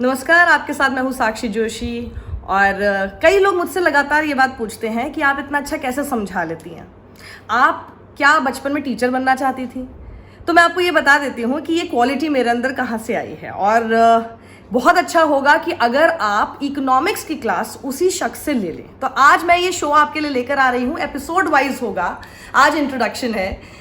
नमस्कार, आपके साथ मैं हूँ साक्षी जोशी। और कई लोग मुझसे लगातार ये बात पूछते हैं कि आप इतना अच्छा कैसे समझा लेती हैं। आप क्या बचपन में टीचर बनना चाहती थी? तो मैं आपको ये बता देती हूँ कि ये क्वालिटी मेरे अंदर कहाँ से आई है। और बहुत अच्छा होगा कि अगर आप इकोनॉमिक्स की क्लास उसी शख्स से ले लें। तो आज मैं ये शो आपके लिए लेकर आ रही हूँ, एपिसोड वाइज होगा। आज इंट्रोडक्शन है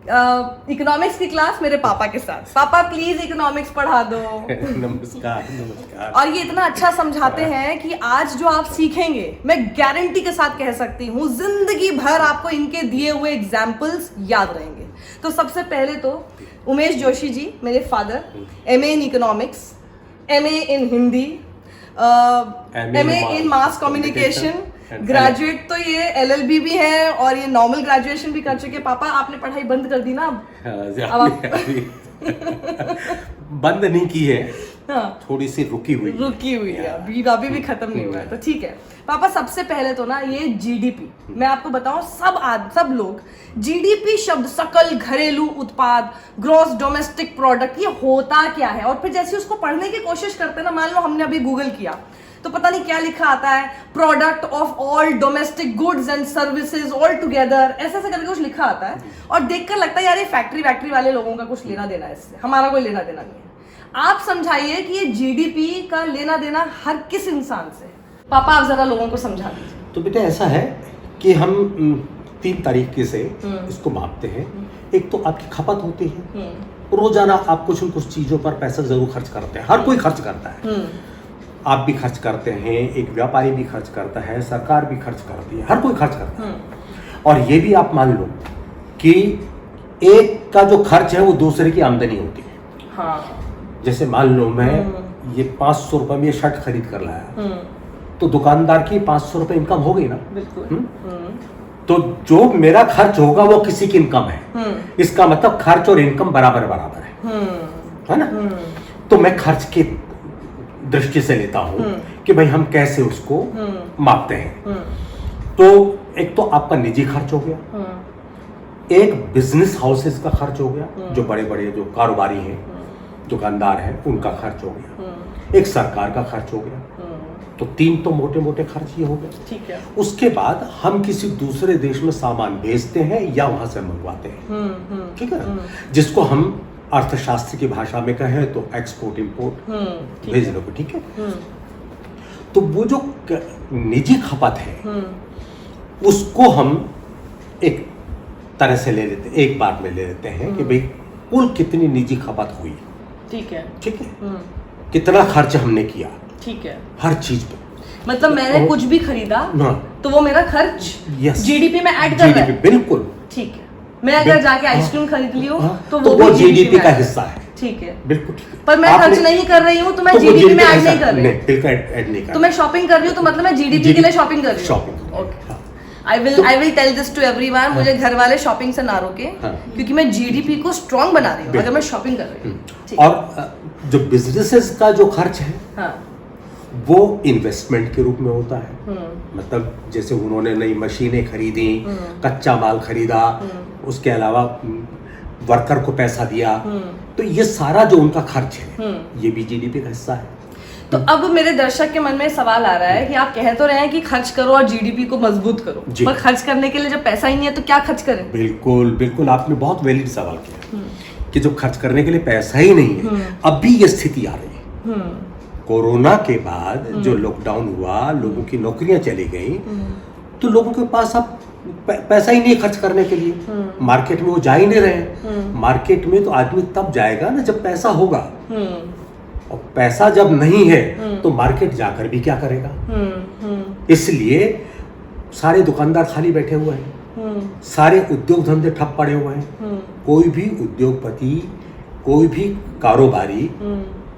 इकोनॉमिक्स की क्लास मेरे पापा के साथ। पापा प्लीज इकोनॉमिक्स पढ़ा दो। नमस्कार नमस्कार। और ये इतना अच्छा समझाते हैं कि आज जो आप सीखेंगे, मैं गारंटी के साथ कह सकती हूँ, जिंदगी भर आपको इनके दिए हुए एग्जाम्पल्स याद रहेंगे। तो सबसे पहले तो उमेश जोशी जी, मेरे father, MA in economics, MA in Hindi, MA in mass communication, graduate तो ये LLB भी है और ये नॉर्मल ग्रेजुएशन भी कर चुके। पापा आपने पढ़ाई बंद कर दी ना अब आप बंद नहीं की है। हाँ, थोड़ी सी रुकी हुई है, अभी भी खत्म नहीं हुआ है। तो ठीक है पापा, सबसे पहले तो ना ये GDP मैं आपको बताऊं, सब लोग GDP शब्द, सकल घरेलू उत्पाद, ग्रॉस डोमेस्टिक प्रोडक्ट, ये होता क्या है? और फिर जैसे उसको पढ़ने की कोशिश करते हैं ना, मान लो हमने अभी गूगल किया तो पता नहीं क्या लिखा आता है, product of all domestic goods and services all together, ऐसे ऐसे करके कुछ लिखा आता है। और देखकर लगता है यार ये फैक्ट्री वाले लोगों का कुछ लेना देना है इससे, हमारा कोई लेना देना नहीं है। आप समझाइए कि ये GDP का लेना देना हर किस इंसान से। पापा आप जरा लोगों को समझा दीजिए। तो बेटा ऐसा है कि हम 3 तरीके से इसको मापते हैं। एक तो आपकी खपत होती है, रोजाना आप कुछ न कुछ चीजों पर पैसा जरूर खर्च करते हैं, हर कोई खर्च करता है। आप भी खर्च करते हैं, एक व्यापारी भी खर्च करता है, सरकार भी खर्च करती है, हर कोई खर्च करता है। और ये भी आप मान लो कि एक का जो खर्च है वो दूसरे की आमदनी होती है। हाँ। जैसे मान लो मैं ये 500 रुपए में ये शर्ट खरीद कर लाया, तो दुकानदार की 500 रुपए इनकम हो गई ना। बिल्कुल। तो जो मेरा खर्च होगा वो किसी की इनकम है। इसका मतलब खर्च और इनकम बराबर है ना। तो मैं खर्च की दृष्टि से लेता हूं कि भाई हम कैसे उसको मापते हैं। तो एक तो आपका निजी खर्च हो गया, एक बिजनेस हाउसेस का खर्च हो गया, जो बड़े बड़े जो कारोबारी हैं, दुकानदार हैं, उनका खर्च हो गया, एक सरकार का खर्च हो गया। तो 3 तो मोटे मोटे खर्च ये हो गए। ठीक है। उसके बाद हम किसी दूसरे देश में सामान भेजते हैं या वहां से मंगवाते हैं, ठीक है, जिसको हम अर्थशास्त्र की भाषा में कहें तो एक्सपोर्ट इंपोर्ट भेजने को, ठीक है। तो वो जो निजी खपत है उसको हम एक तरह से ले लेते, एक बार में ले लेते हैं कि भाई कुल कितनी निजी खपत हुई, ठीक है, कितना खर्च हमने किया, ठीक है, हर चीज पे। मतलब मैंने कुछ भी खरीदा तो वो मेरा खर्च GDP में ऐड कर रहा है। बिल्कुल ठीक है। मैं अगर जाके आइसक्रीम खरीद ली हूँ तो वो GDP का हिस्सा है। ठीक है, बिल्कुल। पर मैं खर्च नहीं कर रही हूँ तो मैं GDP में ऐड नहीं कर रही। बिल्कुल ऐड नहीं कर। तो मैं शॉपिंग कर रही हूँ तो मतलब मैं GDP के लिए शॉपिंग कर रही हूँ। Shopping. Okay, I will tell this to everyone. मुझे घर वाले शॉपिंग से ना रोके, क्योंकि मैं GDP को स्ट्रॉन्ग बना रही हूँ अगर मैं शॉपिंग कर रही हूँ। और जो बिजनेसेस का जो खर्च है वो इन्वेस्टमेंट के रूप में होता है। मतलब जैसे उन्होंने नई मशीनें खरीदी, कच्चा माल खरीदा, उसके अलावा वर्कर को पैसा दिया, तो ये सारा जो उनका खर्च है ये भी GDP का हिस्सा है। तो अब मेरे दर्शक के मन में सवाल आ रहा है कि आप कह तो रहे हैं कि खर्च करो और GDP को मजबूत करो, पर खर्च करने के लिए जब पैसा ही नहीं है तो क्या खर्च करें? बिल्कुल बिल्कुल, आपने बहुत वैलिड सवाल किया कि जो खर्च करने के लिए पैसा ही नहीं है। अब भी ये स्थिति आ रही है। कोरोना के बाद जो लॉकडाउन हुआ, लोगों की नौकरियां चली गई, तो लोगों के पास अब पैसा ही नहीं खर्च करने के लिए। मार्केट में वो जा ही नहीं रहे। मार्केट में तो आदमी तब जाएगा ना जब पैसा होगा, और पैसा जब नहीं है तो मार्केट जाकर भी क्या करेगा। इसलिए सारे दुकानदार खाली बैठे हुए हैं, सारे उद्योग धंधे ठप पड़े हुए हैं। कोई भी उद्योगपति, कोई भी कारोबारी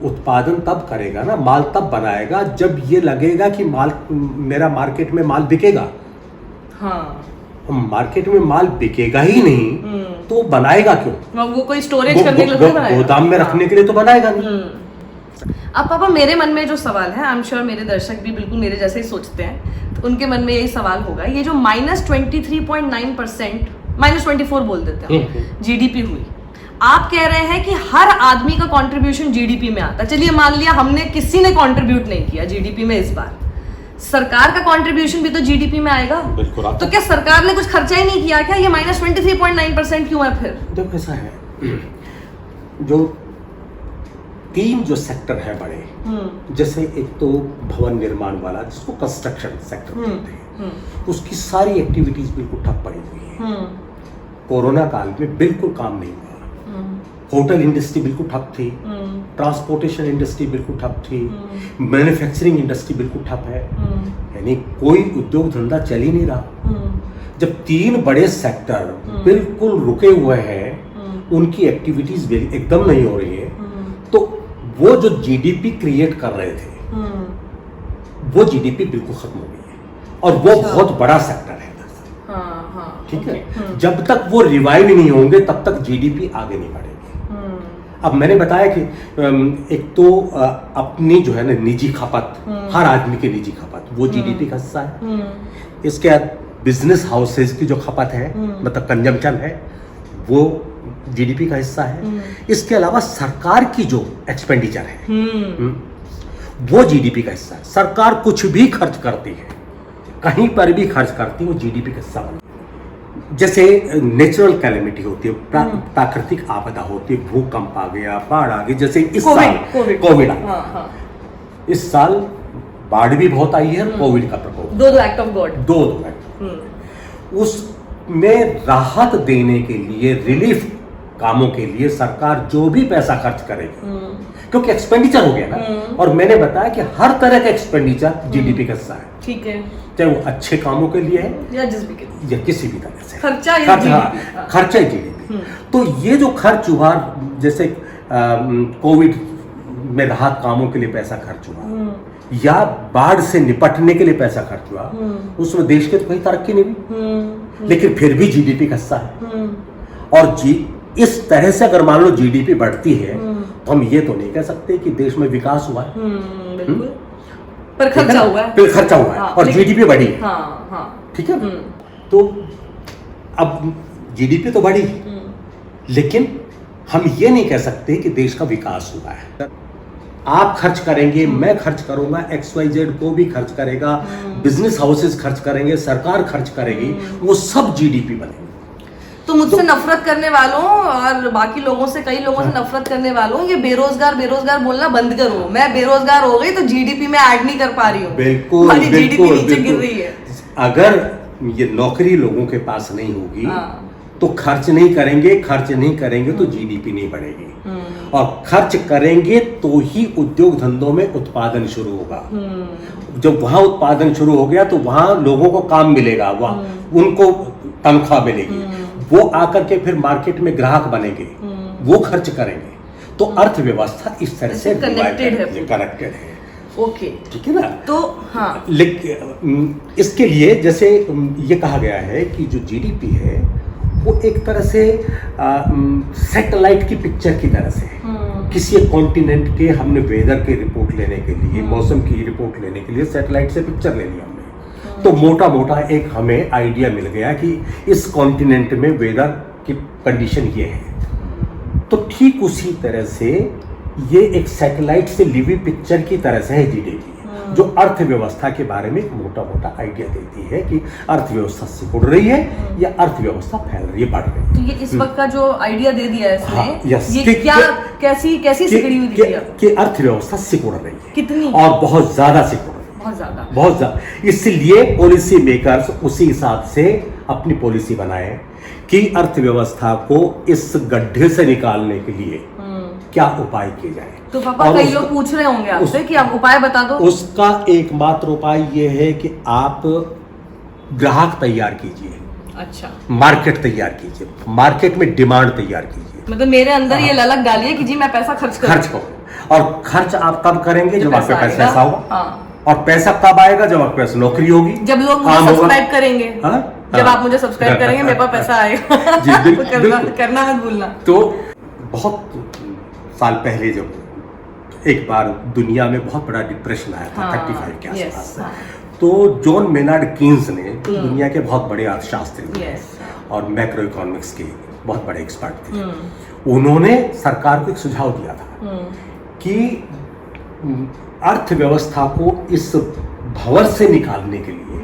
उत्पादन तब करेगा ना, माल तब बनाएगा जब ये लगेगा कि माल मेरा मार्केट में माल बिकेगा। मार्केट में माल बिकेगा ही नहीं तो बनाएगा क्यों? वो कोई स्टोरेज करने के लिए बनाएगा, गोदाम में रखने के लिए तो बनाएगा नहीं। अब पापा मेरे मन में जो सवाल है, आई एम श्योर मेरे दर्शक भी बिल्कुल मेरे जैसे ही सोचते हैं, तो उनके मन में यही सवाल होगा, ये जो -23.9%, -24 बोल देते हैं GDP हुई, आप कह रहे हैं कि हर आदमी का कंट्रीब्यूशन जीडीपी में आता है। चलिए मान लिया हमने किसी ने कंट्रीब्यूट नहीं किया जीडीपी में इस बार, सरकार का कंट्रीब्यूशन भी तो जीडीपी में आएगा। बिल्कुल आता तो क्या सरकार ने कुछ खर्चा ही नहीं किया क्या? ये -23.9% क्यों है फिर? देखो ऐसा है, जो 3 जो सेक्टर है बड़े, जैसे एक तो भवन निर्माण वाला जिसको कंस्ट्रक्शन सेक्टर कहते हैं, उसकी सारी एक्टिविटीज बिल्कुल ठप पड़ी हुई है। कोरोना काल में बिल्कुल काम नहीं हुआ। होटल इंडस्ट्री बिल्कुल ठप थी, ट्रांसपोर्टेशन इंडस्ट्री बिल्कुल ठप थी, मैन्युफैक्चरिंग इंडस्ट्री बिल्कुल ठप है, यानी कोई उद्योग धंधा चल ही नहीं रहा। जब 3 बड़े सेक्टर बिल्कुल रुके हुए हैं, उनकी एक्टिविटीज एकदम नहीं हो रही है, तो वो जो जीडीपी क्रिएट कर रहे थे, वो जीडीपी बिल्कुल खत्म हो गई है। और वो बहुत बड़ा सेक्टर है, ठीक है। जब तक वो रिवाइव नहीं होंगे तब तक जीडीपी आगे नहीं बढ़ेगी। अब मैंने बताया कि एक तो अपनी जो है ना निजी खपत, हर आदमी की निजी खपत, वो जीडीपी का हिस्सा है। इसके बाद बिजनेस हाउसेस की जो खपत है, मतलब कंजम्पशन है, वो जीडीपी का हिस्सा है। इसके अलावा सरकार की जो एक्सपेंडिचर है, वो जीडीपी का हिस्सा है। सरकार कुछ भी खर्च करती है, कहीं पर भी खर्च करती है, वो जीडीपी का हिस्सा बनती है। जैसे नेचुरल कैलेमिटी होती है, प्राकृतिक आपदा होती है, भूकंप आ गया, बाढ़ आ गई, जैसे इस साल कोविड आ गया। इस साल बाढ़ भी बहुत आई है, कोविड का प्रकोप, 2 एक्ट ऑफ गॉड, 2 एक्ट। उसमें राहत देने के लिए, रिलीफ कामों के लिए सरकार जो भी पैसा खर्च करेगी, क्योंकि एक्सपेंडिचर हो गया ना, और मैंने बताया कि हर तरह का एक्सपेंडिचर जीडीपी का हिस्सा है, ठीक है, चाहे वो अच्छे कामों के लिए है या जिस भी के लिए, या किसी भी तरह से खर्चा ही जीडीपी। तो ये जो खर्च हुआ, जैसे कोविड में राहत कामों के लिए पैसा खर्च हुआ, या बाढ़ से निपटने के लिए पैसा खर्च हुआ, उसमें देश की तो कोई तरक्की नहीं हुई, लेकिन फिर भी जीडीपी का हिस्सा है। और इस तरह से अगर मान लो जीडीपी बढ़ती है, तो हम ये तो नहीं कह सकते कि देश में विकास हुआ है, बिल्कुल, पर खर्चा हुआ है, फिर खर्चा हुआ है, और जीडीपी बढ़ी है, ठीक है। तो अब जीडीपी तो बढ़ी, लेकिन हम ये नहीं कह सकते कि देश का विकास हुआ है। आप खर्च करेंगे, मैं खर्च करूंगा, XYZ को भी खर्च करेगा, बिजनेस हाउसेस खर्च करेंगे, सरकार खर्च करेगी, वो सब जीडीपी बनेगी। तो मुझसे नफरत करने वालों और बाकी लोगों से, कई लोगों से नफरत करने वालों, ये बेरोजगार बोलना बंद करो। मैं बेरोजगार हो गई तो जीडीपी में ऐड नहीं कर पा रही हूँ, बिल्कुल, जीडीपी नीचे गिर रही है। अगर ये नौकरी लोगों के पास नहीं होगी, तो खर्च नहीं करेंगे तो जीडीपी नहीं बढ़ेगी, और खर्च करेंगे तो ही उद्योग धंधों में उत्पादन शुरू होगा। जब वहां उत्पादन शुरू हो गया तो वहां लोगों को काम मिलेगा, वहां उनको तनख्वाह मिलेगी, वो आकर के फिर मार्केट में ग्राहक बनेंगे, वो खर्च करेंगे, तो अर्थव्यवस्था इस तरह से कनेक्टेड है। ओके, ठीक है ना। तो लेकिन इसके लिए जैसे ये कहा गया है कि जो जीडीपी है वो एक तरह से सैटेलाइट की पिक्चर की तरह से किसी एक कॉन्टिनेंट के हमने वेदर की रिपोर्ट लेने के लिए, मौसम की रिपोर्ट लेने के लिए सैटेलाइट से पिक्चर ले लिया हमने, तो मोटा मोटा एक हमें आइडिया मिल गया कि इस कॉन्टिनेंट में वेदर की कंडीशन ये है। तो ठीक उसी तरह से ये एक सैटेलाइट से ली हुई पिक्चर की तरह से है जीडीपी, जो अर्थव्यवस्था के बारे में मोटा मोटा आइडिया देती है कि अर्थव्यवस्था सिकुड़ रही है या अर्थव्यवस्था फैल रही है, बढ़ रही है। तो ये इस वक्त का जो आइडिया दे दिया है इसने, ये क्या कैसी सिकुड़ी हुई दिखी है? कि अर्थव्यवस्था सिकुड़ रही है, कितनी, और बहुत ज्यादा सिकुड़ रही है, बहुत ज्यादा। इसलिए पॉलिसी मेकर्स उसी हिसाब से अपनी पॉलिसी बनाए कि अर्थव्यवस्था को इस गड्ढे से निकालने के लिए क्या उपाय किए जाए। तो पापा कई लोग पूछ रहे होंगे आपसे कि आप उपाय बता दो। उसका एकमात्र उपाय ये है कि आप ग्राहक तैयार कीजिए, अच्छा, मार्केट तैयार कीजिए, मार्केट में डिमांड तैयार कीजिए। मतलब मेरे अंदर ये ललक डालिए कि जी मैं पैसा खर्च करो, और खर्च आप तब करेंगे जब आपके पास पैसा होगा, और पैसा कब आएगा? जब आपके पास नौकरी होगी, जब लोग मुझे सब्सक्राइब करेंगे, जब आप मुझे सब्सक्राइब करेंगे मेरे पास पैसा आएगा। करना मत भूलना। तो बहुत साल पहले जब एक बार दुनिया में बहुत बड़ा डिप्रेशन आया था, 35 के आसपास, तो जॉन मेनार्ड कीन्स ने, दुनिया के बहुत बड़े अर्थशास्त्री और मैक्रो इकोनॉमिक्स के बहुत बड़े एक्सपर्ट थे, उन्होंने सरकार को एक सुझाव दिया था कि अर्थव्यवस्था को इस भंवर से निकालने के लिए